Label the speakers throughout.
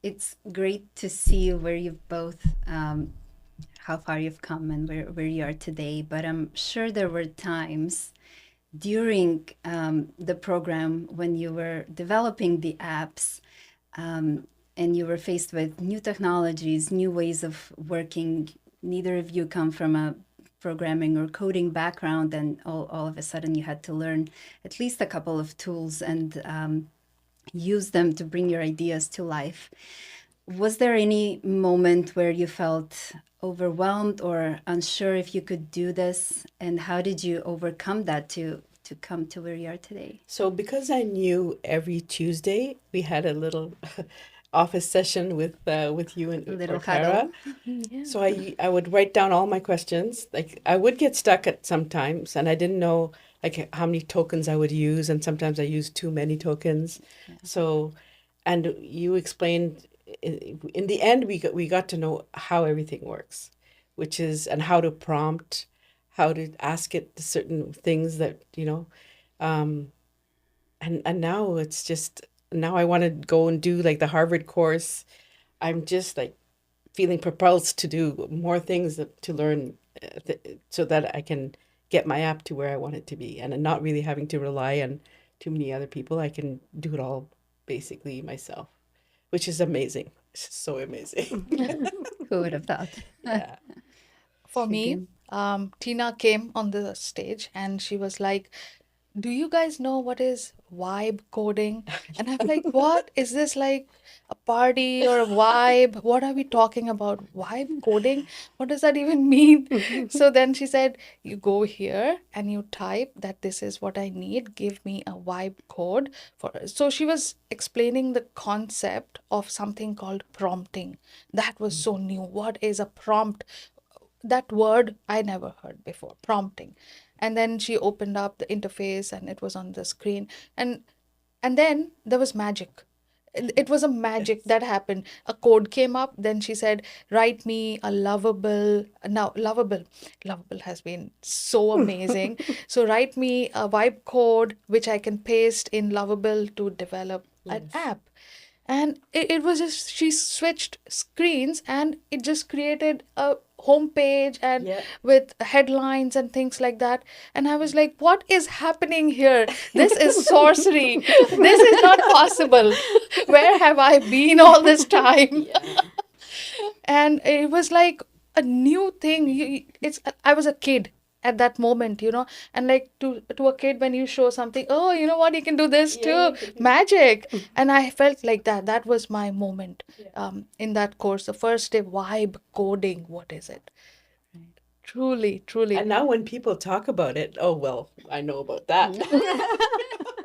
Speaker 1: it's great to see where you've both, how far you've come and where you are today. But I'm sure there were times during the program when you were developing the apps, and you were faced with new technologies, new ways of working. Neither of you come from a programming or coding background, and all of a sudden you had to learn at least a couple of tools and use them to bring your ideas to life. Was there any moment where you felt overwhelmed or unsure if you could do this? And how did you overcome that to come to where you are today?
Speaker 2: So because I knew every Tuesday we had a little office session with you and
Speaker 1: A little
Speaker 2: or Tara.
Speaker 1: huddle.
Speaker 3: Yeah.
Speaker 2: So I would write down all my questions. Like I would get stuck at sometimes, and I didn't know like how many tokens I would use, and sometimes I used too many tokens. So, and you explained in the end we got to know how everything works, which is and how to prompt, how to ask it certain things that um, and now it's just now I want to go and do like the Harvard course. I'm just like feeling propelled to do more things to learn so that I can get my app to where I want it to be and not really having to rely on too many other people. I can do it all basically myself, which is amazing. It's so amazing.
Speaker 1: Who would have thought?
Speaker 2: Yeah.
Speaker 3: For me,
Speaker 1: Shagun.
Speaker 3: Tina came on the stage and she was like, do you guys know what is vibe coding? And I'm like, what? Is this like a party or a vibe? What are we talking about? Vibe coding? What does that even mean? So then she said, you go here and you type that this is what I need. Give me a vibe code for. So she was explaining the concept of something called prompting. That was so new. What is a prompt? That word I never heard before, prompting. And then she opened up the interface and it was on the screen. And then there was magic. It was a magic
Speaker 2: Yes.
Speaker 3: that happened. A code came up. Then she said, write me a lovable. Now, lovable. Lovable has been so amazing. So, write me a vibe code which I can paste in Lovable to develop an
Speaker 2: Yes.
Speaker 3: app. And it was just, she switched screens and it just created a homepage and
Speaker 2: Yeah.
Speaker 3: with headlines and things like that. And I was like, what is happening here? This is sorcery. This is not possible. Where have I been all this time?
Speaker 2: Yeah.
Speaker 3: And it was like a new thing. It's I was a kid at that moment, and like to a kid when you show something, oh, you know what, you can do this
Speaker 2: Yeah,
Speaker 3: too,
Speaker 2: you can do.
Speaker 3: magic. And I felt like that was my moment
Speaker 2: Yeah.
Speaker 3: in that course, the first day. Vibe coding, what is it? Truly, truly.
Speaker 2: And now when people talk about it, oh well, I know about that.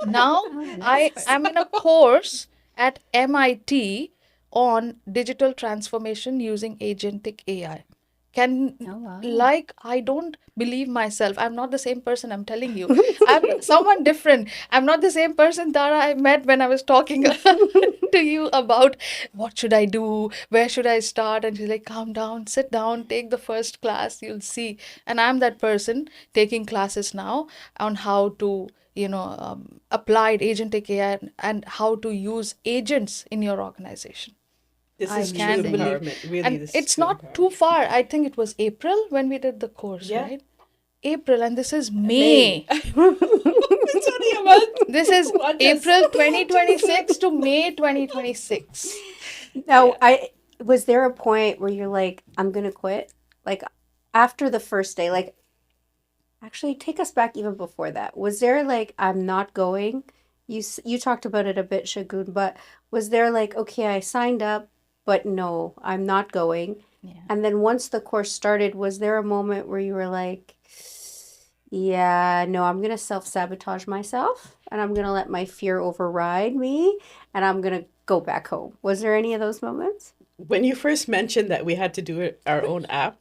Speaker 3: Now
Speaker 1: Oh,
Speaker 3: I
Speaker 1: nice.
Speaker 3: am in a course at MIT on digital transformation using agentic AI. Can
Speaker 1: Oh, wow.
Speaker 3: like I don't believe myself. I'm not the same person, I'm telling you. I'm someone different. I'm not the same person that I met when I was talking to you about what should I do, where should I start, and she's like, calm down, sit down, take the first class, you'll see. And I'm that person taking classes now on how to applied agentic AI and how to use agents in your organization.
Speaker 2: This
Speaker 3: I
Speaker 2: is true
Speaker 3: can't believe.
Speaker 2: empowerment. Really,
Speaker 3: And
Speaker 2: this is
Speaker 3: it's
Speaker 2: true
Speaker 3: not too
Speaker 2: empowerment.
Speaker 3: far. I think it was April when we did the course,
Speaker 2: Yeah.
Speaker 3: right? April, and this is
Speaker 2: May.
Speaker 3: May.
Speaker 2: It's only a month.
Speaker 3: This is
Speaker 2: Watch us.
Speaker 3: April 2026 to May 2026.
Speaker 4: Now,
Speaker 2: Yeah.
Speaker 4: was there a point where you're like, I'm gonna quit? Like after the first day, like actually take us back even before that. Was there like I'm not going? You talked about it a bit, Shagun, but was there like, okay, I signed up, but no, I'm not going.
Speaker 3: Yeah.
Speaker 4: And then once the course started, was there a moment where you were like, yeah, no, I'm gonna self-sabotage myself and I'm gonna let my fear override me and I'm gonna go back home? Was there any of those moments?
Speaker 2: When you first mentioned that we had to do our own app,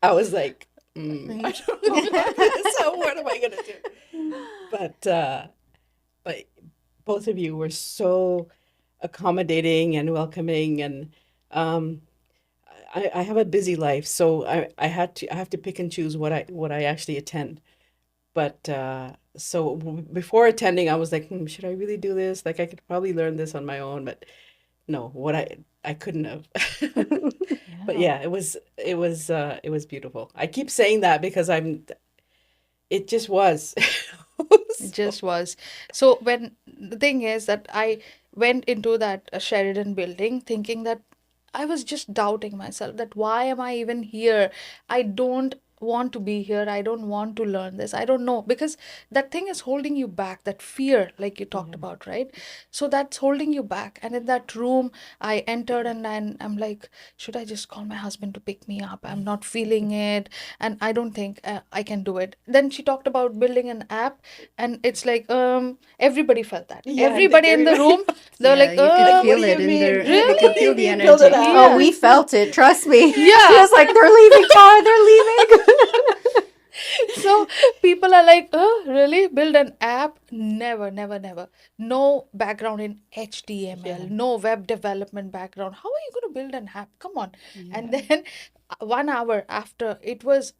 Speaker 2: I was like, I don't know about this. So what am I gonna do? But both of you were so accommodating and welcoming, and um, I have a busy life, so I have to pick and choose what I actually attend. But before attending, I was like, should I really do this? Like I could probably learn this on my own, but no, what I couldn't have. But
Speaker 3: Yeah.
Speaker 2: yeah, it was beautiful. I keep saying that because it just was.
Speaker 3: It
Speaker 2: So,
Speaker 3: just was. So when the thing is that I went into that Sheridan building thinking that I was just doubting myself that why am I even here? I don't want to be here. I don't want to learn this. I don't know because that thing is holding you back, that fear like you talked
Speaker 2: yeah.
Speaker 3: about, right? So that's holding you back. And in that room, I entered and I'm like, should I just call my husband to pick me up? I'm not feeling it and I don't think I can do it. Then she talked about building an app and it's like everybody felt that.
Speaker 2: Yeah, I think
Speaker 3: Everybody in the
Speaker 2: everybody
Speaker 3: room,
Speaker 2: felt
Speaker 3: they were
Speaker 1: Yeah,
Speaker 3: like,
Speaker 1: you could
Speaker 2: like, what
Speaker 1: feel
Speaker 2: do
Speaker 1: it
Speaker 2: you
Speaker 1: in
Speaker 2: mean?
Speaker 1: their,
Speaker 2: What
Speaker 1: you
Speaker 2: do
Speaker 1: could
Speaker 2: you
Speaker 1: feel the
Speaker 2: mean build an
Speaker 1: energy.
Speaker 2: app?
Speaker 4: Oh,
Speaker 3: yeah.
Speaker 4: we felt it. Trust me. She
Speaker 3: Yeah.
Speaker 4: was like, "They're leaving, Tara. They're leaving."
Speaker 3: So people are like, oh, really? Build an app? Never, never, never. No background in HTML,
Speaker 2: Yeah.
Speaker 3: no web development background. How are you going to build an app? Come on. And
Speaker 1: Yeah.
Speaker 3: then 1 hour after, it was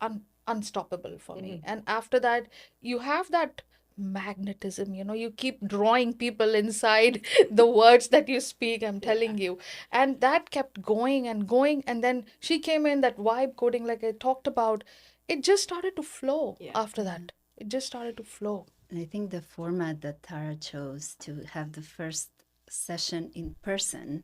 Speaker 3: unstoppable for me.
Speaker 2: Mhm.
Speaker 3: And after that, you have that magnetism, you keep drawing people inside the words that you speak, I'm
Speaker 2: Yeah.
Speaker 3: telling you. And that kept going and going. And then she came in, that vibe coding, like I talked about, it just started to flow
Speaker 2: Yeah.
Speaker 3: after
Speaker 1: Yeah.
Speaker 3: that. It just started to flow.
Speaker 1: And I think the format that Tara chose to have the first session in person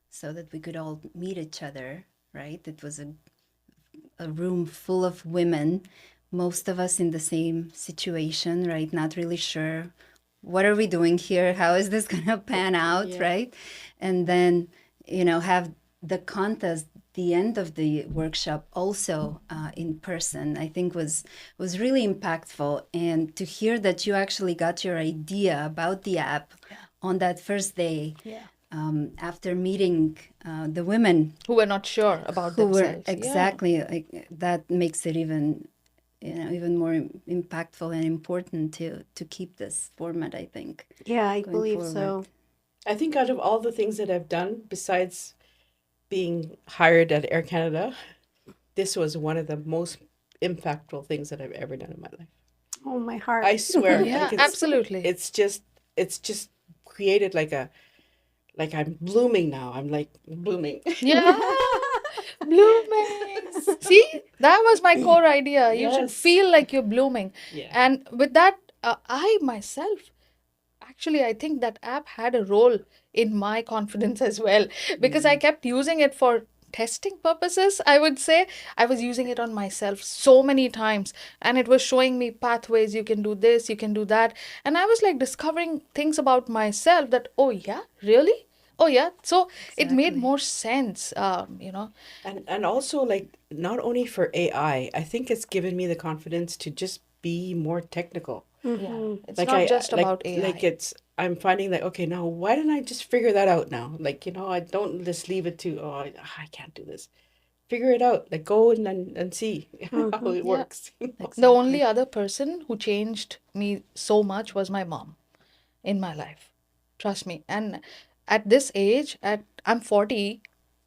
Speaker 1: so that we could all meet each other, right? It was a room full of women, most of us in the same situation, right? Not really sure what are we doing here? How is this going to pan out,
Speaker 2: Yeah.
Speaker 1: right? And then, have the contest, the end of the workshop also in person, I think was really impactful. And to hear that you actually got your idea about the app on that first day,
Speaker 3: Yeah.
Speaker 1: after meeting the women
Speaker 3: Who were not sure about
Speaker 1: who were
Speaker 3: themselves. Yeah.
Speaker 1: exactly like that, makes it even even more impactful and important to keep this format, I think,
Speaker 4: Yeah, I
Speaker 1: going
Speaker 4: believe
Speaker 1: forward.
Speaker 4: so.
Speaker 2: I think out of all the things that I've done, besides being hired at Air Canada, this was one of the most impactful things that I've ever done in my life.
Speaker 4: Oh, my heart.
Speaker 2: I swear,
Speaker 3: Yeah,
Speaker 2: like
Speaker 3: absolutely.
Speaker 2: it's just created like I'm blooming now. I'm like blooming.
Speaker 3: Yeah. Blooming. See, that was my core idea. You should
Speaker 2: Yes.
Speaker 3: feel like you're blooming.
Speaker 2: Yeah.
Speaker 3: And with that, I myself, actually, I think that app had a role in my confidence as well because I kept using it for testing purposes. I would say I was using it on myself so many times and it was showing me pathways. You can do this, you can do that. And I was like discovering things about myself that, oh, yeah, really? Oh, yeah. So it made
Speaker 1: Exactly.
Speaker 3: more sense,
Speaker 2: And also like not only for AI, I think it's given me the confidence to just be more technical.
Speaker 3: Yeah.
Speaker 4: Hmm.
Speaker 3: It's
Speaker 2: Like
Speaker 3: not
Speaker 2: I
Speaker 3: just about
Speaker 2: like
Speaker 3: AI.
Speaker 2: it's I'm finding that okay now why didn't I just figure that out now? Like I don't just leave it to oh I can't do this. Figure it out. Like go and see how it
Speaker 3: Yeah.
Speaker 2: works.
Speaker 3: The only
Speaker 1: Exactly.
Speaker 3: other person who changed me so much was my mom in my life. Trust me. And at this age, at I'm 40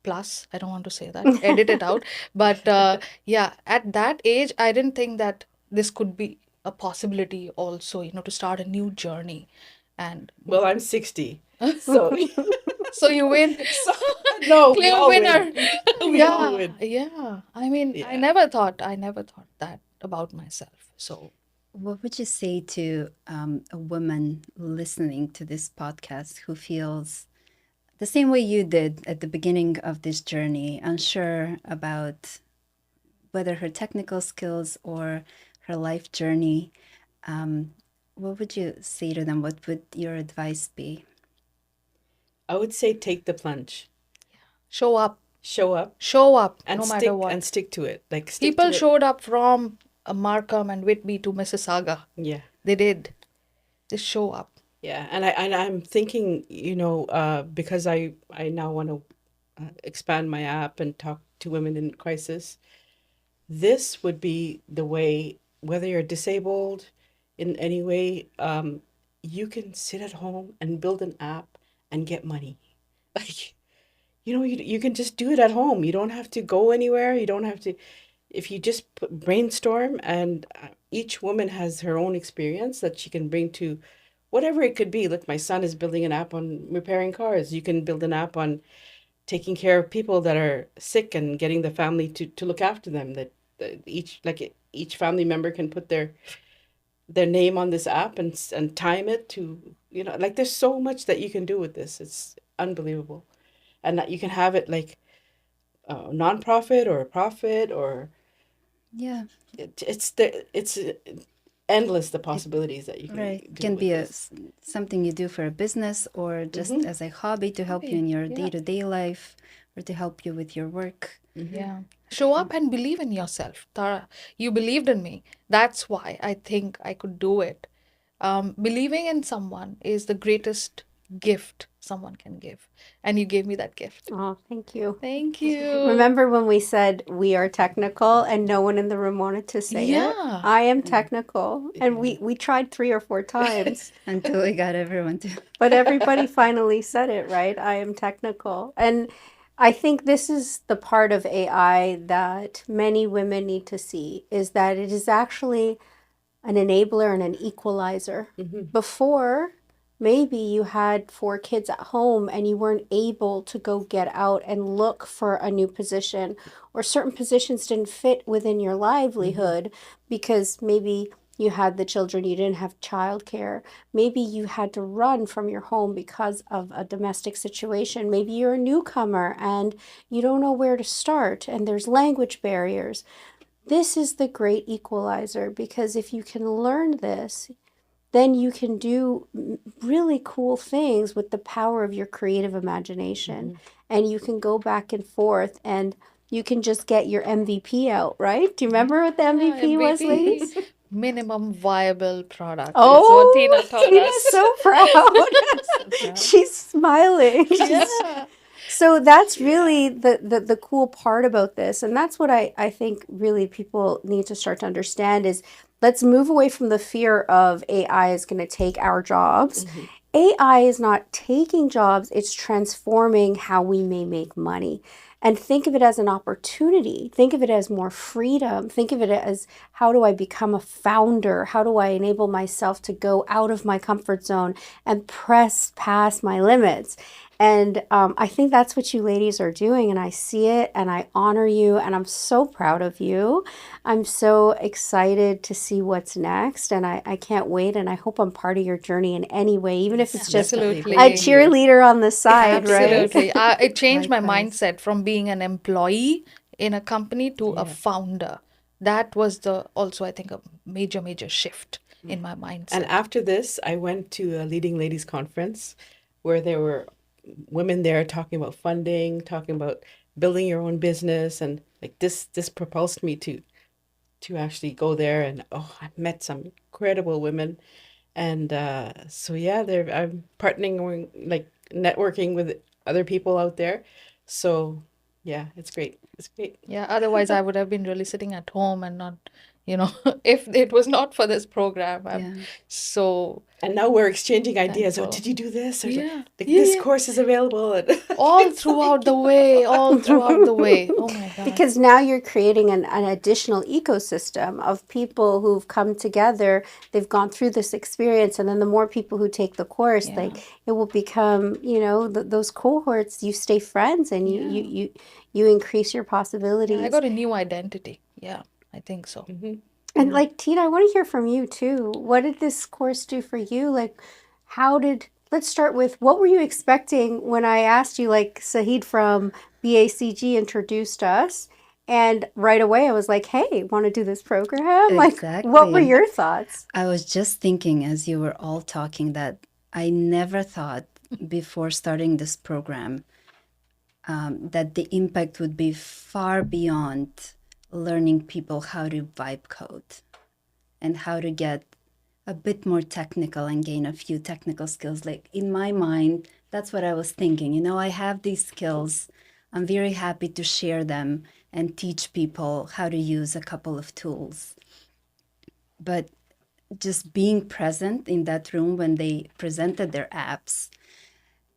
Speaker 3: plus, I don't want to say that, edit it out. But yeah, at that age, I didn't think that this could be a possibility also, to start a new journey. And
Speaker 2: Well, I'm 60. So
Speaker 3: so you win.
Speaker 2: so no, we
Speaker 3: Clear
Speaker 2: all win.
Speaker 3: winner.
Speaker 2: We all
Speaker 3: Yeah,
Speaker 2: win.
Speaker 3: yeah. I mean,
Speaker 2: Yeah.
Speaker 3: I never thought that about myself. So
Speaker 1: What would you say to a woman listening to this podcast who feels the same way you did at the beginning of this journey, unsure about whether her technical skills or her life journey? What would you say to them? What would your advice be?
Speaker 2: I would say take the plunge.
Speaker 3: show up,
Speaker 2: Show up
Speaker 3: no matter what.
Speaker 2: and stick to it. Like stick
Speaker 3: People
Speaker 2: to it.
Speaker 3: showed up from Markham and Whitby to Mississauga.
Speaker 2: Yeah.
Speaker 3: They did. They show up.
Speaker 2: Yeah. And I'm thinking, because I now want to expand my app and talk to women in crisis. This would be the way, whether you're disabled in any way, you can sit at home and build an app and get money. Like, you can just do it at home. You don't have to go anywhere. You don't have to, if you just brainstorm and each woman has her own experience that she can bring to whatever it could be. Look, my son is building an app on repairing cars. You can build an app on taking care of people that are sick and getting the family to look after them. That each family member can put their name on this app and time it to, like there's so much that you can do with this. It's unbelievable. And that you can have it like a nonprofit or a profit, or
Speaker 1: Yeah,
Speaker 2: it's endless the possibilities that you can
Speaker 1: right.
Speaker 2: do
Speaker 1: Can
Speaker 2: with
Speaker 1: be
Speaker 2: this.
Speaker 1: something you do for a business or just
Speaker 2: Mm-hmm.
Speaker 1: as a hobby to help you in your
Speaker 3: Yeah.
Speaker 1: day-to-day life or to help you with your work.
Speaker 3: Yeah. Show up and believe in yourself. Tara, you believed in me. That's why I think I could do it. Believing in someone is the greatest gift someone can give. And you gave me that gift.
Speaker 4: Oh, thank you.
Speaker 3: Thank you.
Speaker 4: Remember when we said we are technical and no one in the room wanted to say it?
Speaker 3: Yeah.
Speaker 4: I am technical. And we tried 3 or 4 times,
Speaker 1: Until we got everyone to.
Speaker 4: but everybody finally said it, right? I am technical. And I think this is the part of AI that many women need to see, is that it is actually an enabler and an equalizer. Before, maybe you had 4 kids at home and you weren't able to go get out and look for a new position, or certain positions didn't fit within your livelihood because maybe you had the children, you didn't have childcare. Maybe you had to run from your home because of a domestic situation. Maybe you're a newcomer and you don't know where to start and there's language barriers. This is the great equalizer, because if you can learn this, then you can do really cool things with the power of your creative imagination. And you can go back and forth and you can just get your MVP out, right? Do you remember what the MVP was, ladies?
Speaker 3: Minimum viable product.
Speaker 4: Oh,
Speaker 3: Is what Tina told
Speaker 4: Tina's
Speaker 3: us.
Speaker 4: so proud.
Speaker 3: proud.
Speaker 4: She's smiling.
Speaker 3: Yeah.
Speaker 4: So that's really the cool part about this. And that's what I think really people need to start to understand is, let's move away from the fear of AI is going to take our jobs. AI is not taking jobs, it's transforming how we may make money. And think of it as an opportunity. Think of it as more freedom. Think of it as, how do I become a founder? How do I enable myself to go out of my comfort zone and press past my limits? And I think that's what you ladies are doing, and I see it, and I honor you, and I'm so proud of you. I'm so excited to see what's next, and I can't wait, and I hope I'm part of your journey in any way, even if it's just
Speaker 3: Absolutely.
Speaker 4: a cheerleader on the side, right?
Speaker 3: Absolutely. It changed my
Speaker 1: Likewise.
Speaker 3: mindset from being an employee in a company to a founder. That was also, I think, a major shift in my mindset.
Speaker 2: And after this, I went to a leading ladies conference where there were women there talking about funding, talking about building your own business, and like this propelled me to actually go there. And I met some incredible women, and so yeah, I'm partnering, like networking with other people out there. So yeah, it's great. It's great.
Speaker 3: Yeah, otherwise I would have been really sitting at home and not, if it was not for this program, I'm
Speaker 1: Yeah.
Speaker 3: so
Speaker 2: And now we're exchanging ideas. Oh,
Speaker 3: thankful.
Speaker 2: did you do this? Or
Speaker 3: Yeah.
Speaker 2: like,
Speaker 3: Yeah,
Speaker 2: this
Speaker 3: yeah.
Speaker 2: course is available. And
Speaker 3: All throughout the way, all throughout the way. Oh my God.
Speaker 4: Because now you're creating an additional ecosystem of people who've come together, they've gone through this experience, and then the more people who take the course,
Speaker 3: Yeah.
Speaker 4: like it will become, those cohorts, you stay friends and you increase your possibilities.
Speaker 3: Yeah, I got a new identity. Yeah, I think so.
Speaker 4: And like, Tina, I want to hear from you too. What did this course do for you? Like, let's start with, what were you expecting when I asked you, like Sahid from BACG introduced us, and right away I was like, hey, want to do this program? Like, what were
Speaker 1: Exactly.
Speaker 4: your thoughts?
Speaker 1: I was just thinking as you were all talking that I never thought before starting this program that the impact would be far beyond learning people how to vibe code and how to get a bit more technical and gain a few technical skills. Like in my mind, that's what I was thinking. I have these skills. I'm very happy to share them and teach people how to use a couple of tools. But just being present in that room when they presented their apps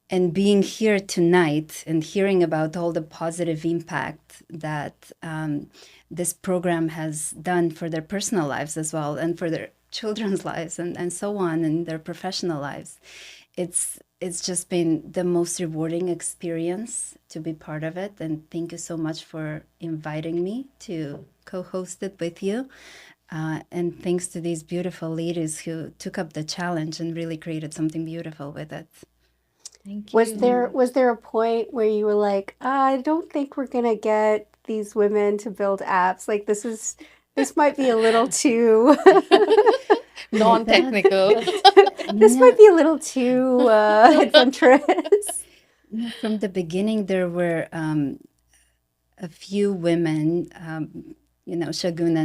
Speaker 1: and being here tonight and hearing about all the positive impact that this program has done for their personal lives as well and for their children's lives and so on, and their professional lives. It's just been the most rewarding experience to be part of it. And thank you so much for inviting me to co-host it with you. And thanks to these beautiful ladies who took up the challenge and really created something beautiful with it.
Speaker 3: Thank you.
Speaker 4: Was there a point where you were like, I don't think we're gonna get these women to build apps? Like this might be a little too
Speaker 3: Non-technical.
Speaker 4: this might be a little too adventurous.
Speaker 1: From the beginning, there were a few women, Shagun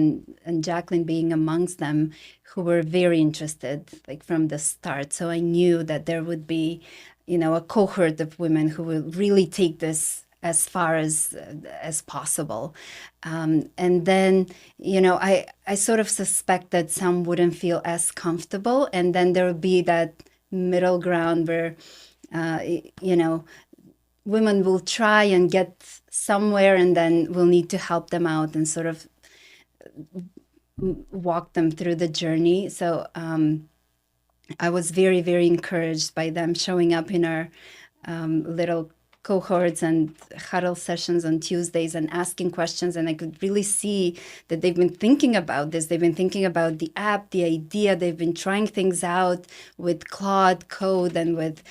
Speaker 1: and Jacqueline being amongst them, who were very interested, like from the start. So I knew that there would be, a cohort of women who will really take this as far as possible. And then, I sort of suspect that some wouldn't feel as comfortable. And then there would be that middle ground where, women will try and get somewhere, and then we'll need to help them out and sort of walk them through the journey. So I was very, very encouraged by them showing up in our little cohorts and huddle sessions on Tuesdays and asking questions. And I could really see that they've been thinking about this. They've been thinking about the app, the idea. They've been trying things out with Claude Code and with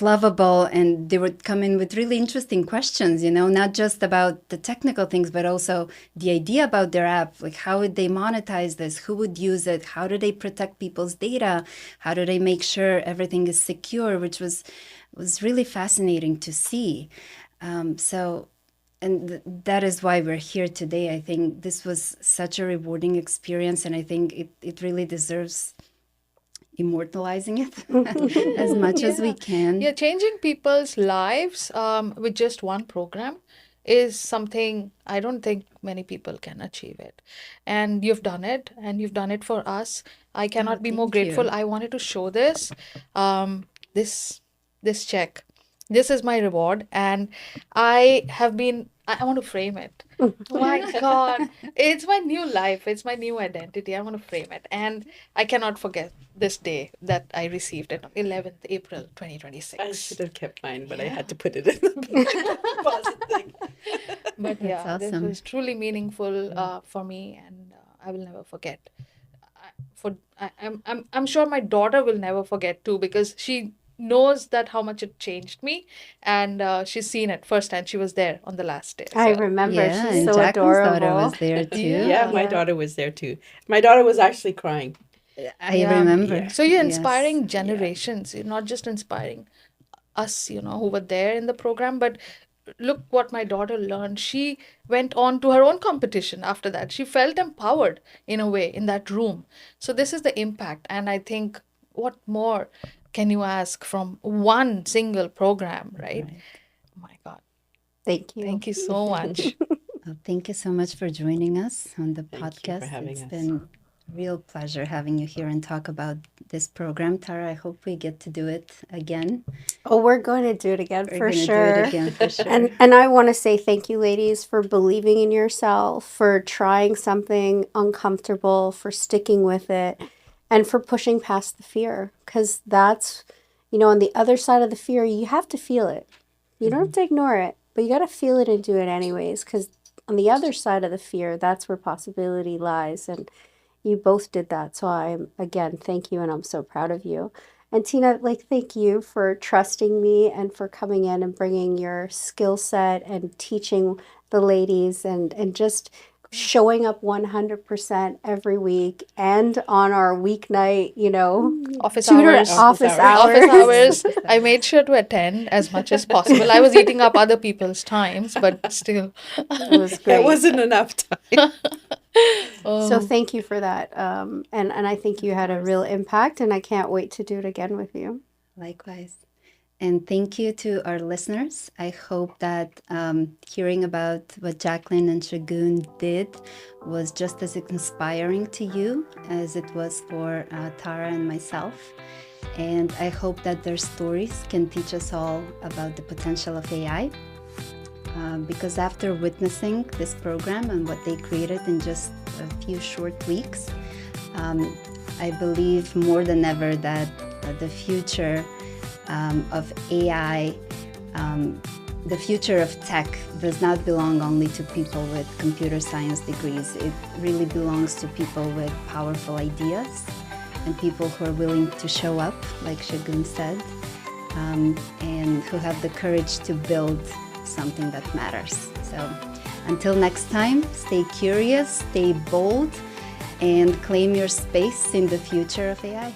Speaker 1: Lovable, and they would come in with really interesting questions, not just about the technical things, but also the idea about their app. Like, how would they monetize this? Who would use it? How do they protect people's data? How do they make sure everything is secure? Which was really fascinating to see. That is why we're here today. I think this was such a rewarding experience, and I think it really deserves immortalizing it as much as we can.
Speaker 3: Yeah, changing people's lives with just one program is something I don't think many people can achieve it. And you've done it, and you've done it for us. I cannot be more
Speaker 1: thank you.
Speaker 3: grateful. I wanted to show this. This check. This is my reward, and I want to frame it. Oh my God. It's my new life. It's my new identity. I want to frame it. And I cannot forget this day that I received it on 11th April 2026.
Speaker 2: I should have kept mine, but I had to put it in the deposit thing.
Speaker 3: But
Speaker 1: That's
Speaker 3: yeah, this
Speaker 1: awesome.
Speaker 3: was truly meaningful for me, and I will never forget. I'm sure my daughter will never forget too, because she knows that how much it changed me, and she's seen it firsthand. She was there on the last day.
Speaker 4: I
Speaker 3: So,
Speaker 4: remember.
Speaker 1: Yeah,
Speaker 4: She's
Speaker 1: and
Speaker 4: so
Speaker 1: Jacqueline's daughter
Speaker 4: adorable.
Speaker 1: was there too.
Speaker 2: Yeah, my
Speaker 4: Yeah.
Speaker 2: daughter was there too. My daughter was actually crying.
Speaker 1: I
Speaker 3: Yeah.
Speaker 1: remember.
Speaker 2: Yeah.
Speaker 3: So you're
Speaker 1: Yes.
Speaker 3: inspiring generations. You're not just inspiring us, who were there in the program, but look what my daughter learned. She went on to her own competition after that. She felt empowered in a way in that room. So this is the impact. And I think, what more can you ask from one single program, right? Oh my God.
Speaker 4: Thank you.
Speaker 3: Thank you so much.
Speaker 1: Well, thank you so much for joining us on the
Speaker 2: Thank you
Speaker 1: podcast.
Speaker 2: for having
Speaker 1: It's
Speaker 2: us.
Speaker 1: been a real pleasure having you here and talk about this program. Tara, I hope we get to do it again.
Speaker 4: Oh, we're going to do it again
Speaker 1: We're
Speaker 4: for
Speaker 1: gonna
Speaker 4: sure.
Speaker 1: do it again for sure.
Speaker 4: And I want to say thank you, ladies, for believing in yourself, for trying something uncomfortable, for sticking with it, and for pushing past the fear. Because that's, on the other side of the fear, you have to feel it. You don't have to ignore it, but you got to feel it and do it anyways. Because on the other side of the fear, that's where possibility lies. And you both did that. So again, thank you. And I'm so proud of you. And Tina, thank you for trusting me and for coming in and bringing your skill set and teaching the ladies and just showing up 100% every week and on our weeknight,
Speaker 3: Office
Speaker 4: tutor
Speaker 3: hours.
Speaker 4: office
Speaker 3: Office
Speaker 4: hours.
Speaker 3: hours. I made sure to attend as much as possible. I was eating up other people's times, but still.
Speaker 4: It was great.
Speaker 2: It wasn't enough time.
Speaker 4: So thank you for that. And I think you had a real impact, and I can't wait to do it again with you.
Speaker 1: Likewise. And thank you to our listeners. I hope that hearing about what Jacqueline and Shagun did was just as inspiring to you as it was for Tara and myself. And I hope that their stories can teach us all about the potential of AI. Because after witnessing this program and what they created in just a few short weeks. I believe more than ever that the future of AI, the future of tech does not belong only to people with computer science degrees. It really belongs to people with powerful ideas and people who are willing to show up, like Shagun said, and who have the courage to build something that matters. So until next time, stay curious, stay bold, and claim your space in the future of AI.